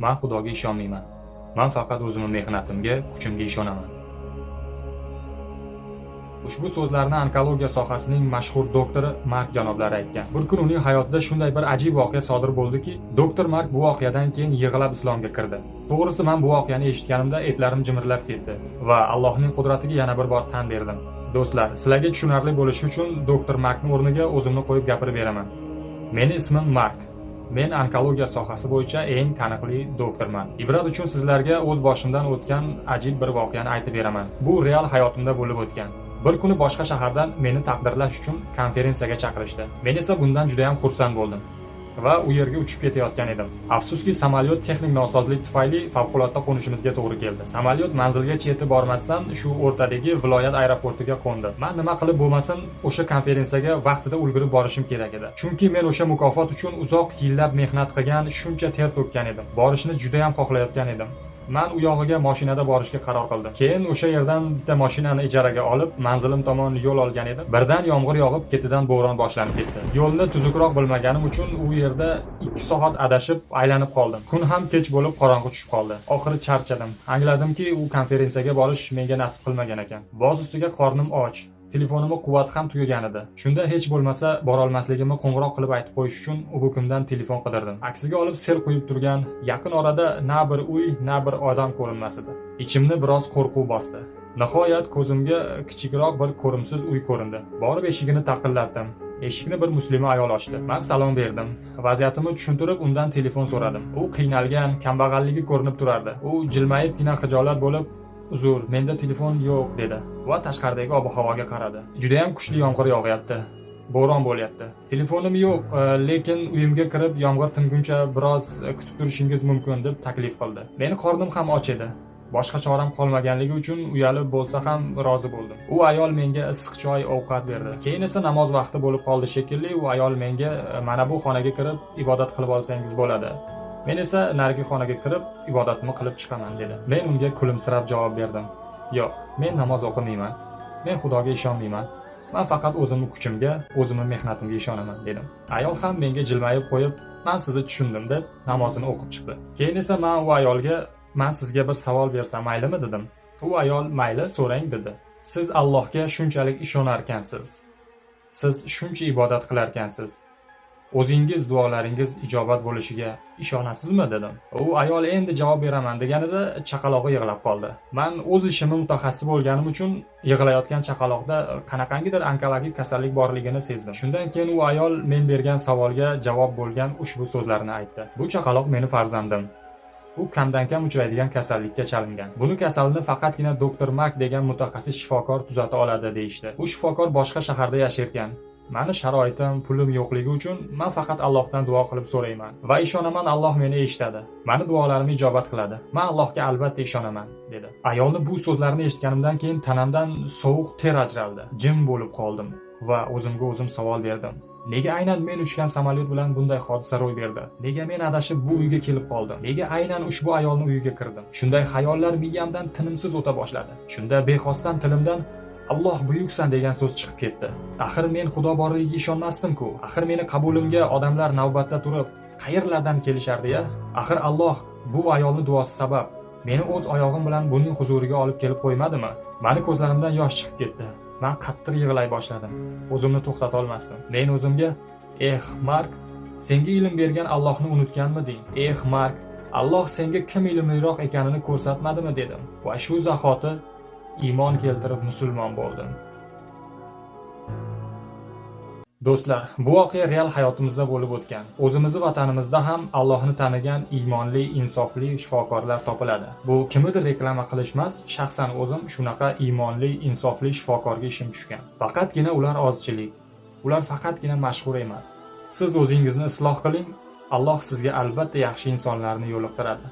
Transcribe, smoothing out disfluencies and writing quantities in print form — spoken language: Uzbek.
Men Xudoga ishonmayman. Men faqat o'zimning mehnatimga, kuchimga ishonaman. Ushbu so'zlarni onkologiya sohasining mashhur doktori Mark janoblari aytgan. Bir kun uning hayotida shunday bir ajib voqea sodir bo'ldiki, doktor Mark bu voqeadan keyin yig'lab islomga kirdi. To'g'risi men bu voqeani eshitganimda etlarim jimirlab ketdi va Allohning qudratiga yana bir bor tan berdim. Do'stlar, sizlarga tushunarli bo'lishi uchun doktor Markning o'rniga o'zimni qo'yib gapirib beraman. Meni ismim Mark. Men onkologiya sohasi bo'yicha eng taniqli doktorman. Ibrat uchun sizlarga o'z boshimdan o'tgan ajib bir voqeani aytib beraman. Bu real hayotimda bo'lib o'tgan. Bir kuni boshqa shahardan meni taqdirlash uchun konferensiyaga chaqirishdi. Men esa bundan juda ham xursand bo'ldim va u yerga uchib ketayotgan edim. Afsuski, samolyot texnik nosozlik tufayli favqulodda qo'nishimizga to'g'ri keldi. Samolyot manzilgacha yetib bormasdan shu o'rtadagi viloyat aeroportiga qo'ndi. Men nima qilib bo'lmasin, o'sha konferensiyaga vaqtida ulgurib borishim kerak edi. Chunki men o'sha mukofot uchun uzoq yillab mehnat qilgan, shuncha ter to'kkan edim. Borishni juda ham xohlayotgan edim. Men u yog'iga mashinada borishga qaror qildim. Keyin o'sha yerdan bitta mashinani ijaraga olib, manzilim tomon yo'l olgan edim. Birdan yomg'ir yog'ib, ketidan bo'ron boshlanib ketdi. Yo'lni tuzukroq bilmaganim uchun u yerda 2 soat adashib, aylanib qoldim. Kun ham kech bo'lib, qorong'i tushib qoldi. Oxiri charchadim. Angladimki, u konferensiyaga borish menga nasib qilmagan ekan. Boz ustiga qornim och. Telefonimning quvvati ham tugagan edi. Shunda hech bo'lmasa bora olmasligimni qo'ng'iroq qilib aytib qo'yish uchun u bukimdan telefon qidirdim. Aksiga olib sel quyib turgan, yaqin orada na bir uy, na bir odam ko'rinmas edi. Ichimni biroz qo'rquv bosdi. Nihoyat ko'zimga kichikroq bir ko'rimsiz uy ko'rindi. Borib eshigini taqillatdim. Eshikni bir muslima ayol ochdi. Men salom berdim. Vaziyatimni tushuntirib, undan telefon so'radim. U qiynalgan, kambag'alligi ko'rinib turardi. U jilmayibgina xijolat bo'lib, "Uzr, menda telefon yo'q" dedi va tashqaridagi ob-havoga qaradi. Juda ham kuchli yomg'ir yog'yapti. Bo'ron bo'lyapti. Telefonim yo'q, lekin uyimga kirib yomg'ir tinguncha biroz kutib turishingiz mumkin deb taklif qildi. Meni qornim ham och edi. Boshqa choram qolmaganligi uchun uyalib bo'lsa ham rozi bo'ldim. U ayol menga issiq choy, ovqat berdi. Keyin esa namoz vaqti bo'lib qoldi shekilli, u ayol menga "Mana bu xonaga kirib ibodat qilib olsangiz bo'ladi. Men esa narigi xonaga kirib ibodatimni qilib chiqaman" dedi. Men unga kulimsirab javob berdim. "Yo'q, men namoz o'qimayman. Men Xudoga ishonmayman. Men faqat o'zimning kuchimga, o'zimning mehnatimga ishonaman" dedim. Ayol ham menga jilmayib qo'yib, "Men sizni tushundim" deb namozini o'qib chiqdi. Keyin esa men u ayolga "Men sizga bir savol bersam maylimi?" dedim. U ayol "Mayli, so'rang" dedi. "Siz Allohga shunchalik ishonar ekansiz. Siz shuncha ibodat qilar ekansiz. O'zingiz duolaringiz ijobat bo'lishiga ishonasizmi?" dedim. U ayol endi javob beraman deganida chaqalog'i yig'lab qoldi. Men o'z ishimni mutaxassis bo'lganim uchun yig'layotgan chaqaloqda qanaqangidir onkologik kasallik borligini sezdim. Shundan keyin u ayol men bergan savolga javob bo'lgan ushbu so'zlarni aytdi. "Bu chaqaloq meni farzandim. U kamdan-kam uchraydigan kasallikka chalingan. Buni kasalni faqatgina doktor Mark degan mutaxassis shifokor tuzata oladi" deyishdi. U shifokor boshqa shaharda yashayotgan. Mani sharoitim, pulim yo'qligi uchun men faqat Allohdan duo qilib so'rayman va ishonaman Alloh meni eshitadi. Mani duolarimni ijobat qiladi. Men Allohga albatta ishonaman" dedi. Ayolni bu so'zlarni eshitganimdan keyin tanamdan sovuq ter ajraldi. Jim bo'lib qoldim va o'zimga o'zim savol berdim. Nega aynan men uchgan samolyot bilan bunday hodisa ro'y berdi? Nega men adashib bu uyga kelib qoldim? Nega aynan ushbu ayolning uyiga kirdim? Shunday xayollar miyamdan tinimsiz o'ta boshladi. Shunda bexosdan tilimdan "Alloh buyuksan" degan so'z chiqib ketdi. Axir men Xudo borligiga ishonmasdim-ku. Axir meni qabulimga odamlar navbatda turib, qayerlardan kelishardi-ya? Axir Alloh bu ayolning duosi sabab meni o'z oyog'im bilan buning huzuriga olib kelib qo'ymadimi? Meni ko'zlarimdan yosh chiqib ketdi. Men qattiq yig'lay boshladim. O'zimni to'xtata olmasdim. Men o'zimga Mark, senga ilm bergan Allohni unutganmiding? Mark, Alloh senga kim ilmliroq ekanini ko'rsatmadimi?" dedim. Va shu zahoti iymon keltirib musulmon bo'ldim. Do'stlar, bu voqea real hayotimizda bo'lib o'tgan. O'zimizning vatanimizda ham Allohni tanigan iymonli, insofli shifokorlar topiladi. Bu kimnidir reklama qilish emas, shaxsan o'zim shunaqa iymonli, insofli shifokorga ishim tushgan. Faqatgina ular ozchilik. Ular faqatgina mashhur emas. Siz o'zingizni isloh qiling, Alloh sizga albatta yaxshi insonlarni yo'liqtiradi.